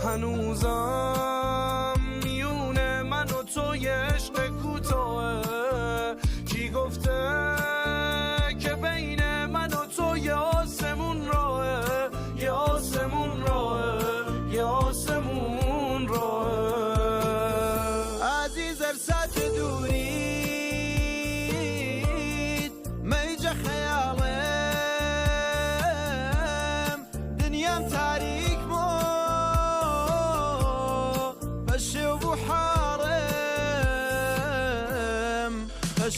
هنوزم میونه من و توی عشق کوتاه. کی گفته که بین من و تو یه آسمون راهه، یه آسمون راهه، یه آسمون راهه. عزیز ارسات دورید میجه خیالم دنیام تاریک مو بشه و حارم.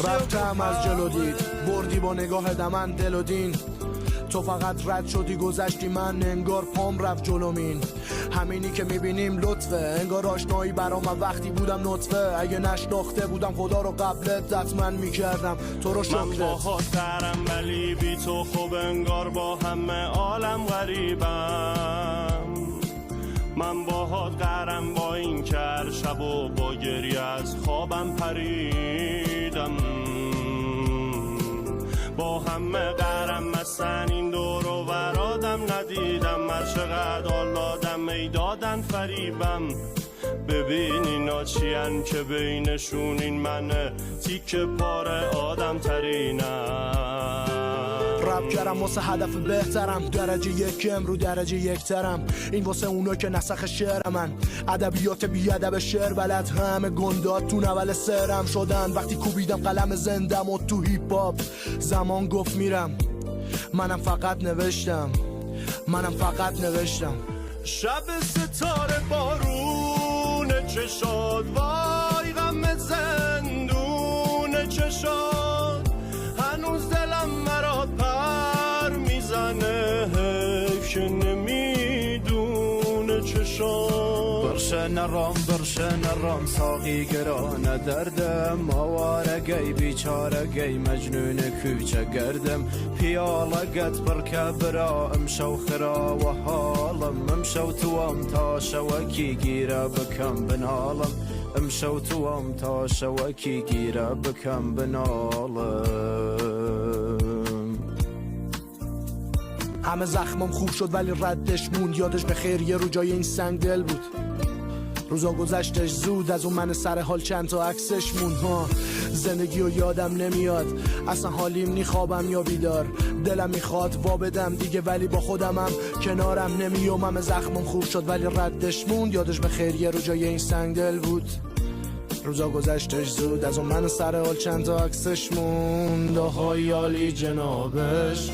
رفتم از جلو دید بردی با نگاه دمن دل و دین. تو فقط رد شدی گذشتی من انگار پام رفت جلومین. همینی که میبینیم لطفه انگار آشنایی برام من وقتی بودم نطفه. اگه نشناخته بودم خدا رو قبلت حتما میکردم تو رو شکرت. من باهات درم ولی بی تو خوب انگار با همه عالم غریبم. من باهات قرم با این که هر شب و با گریه از خوابم پریدم. با همه قرم مثلا این دور و برادم ندیدم. هر چقدر آلادم ای دادن فریبم. ببین اینا چیان که بینشون این منه تیک پاره آدم ترینم. رب کردم واسه هدف بهترم درجه یکم رو درجه یکترم. این واسه اونا که نسخ شعر من ادبیات بی ادب شعر بلد همه گندات تو نول سرم شدن. وقتی کوبیدم قلم زندم و تو هیپ هاپ زمان گفت میرم. منم فقط نوشتم، منم فقط نوشتم. شب ستاره بارون چشاد وای غم زندون چشاد. هنوز دلم مرا پر میزنه حیف که نمیدونه چشاد. برشه نرام ساقی گرانه دردم. آوارگی بیچارگی مجنون کوچه گردم. پیالقت برکه برا امشو خرا و حالم. امشو توام تا شوکی گیره بکم بنالم. امشو توام تا شوکی گیره بکم بنالم. همه زخمم خوب شد ولی ردش موند. یادش به خیر یه رو جای این سنگ دل بود. روزا گذشتش زود از اون من سر حال چند تا عکسش مون ها. زندگی رو یادم نمیاد اصلا حالیم نی خوابم یا بیدار. دلم میخواد وا بدم دیگه ولی با خودمم کنارم نمیام. همه زخمم خوب شد ولی ردش موند. یادش به خیر یه رو جای این سنگ دل بود. روزا گذشتش زود از اون من سر حال چند تا عکسش موند. آهای عالی جنابش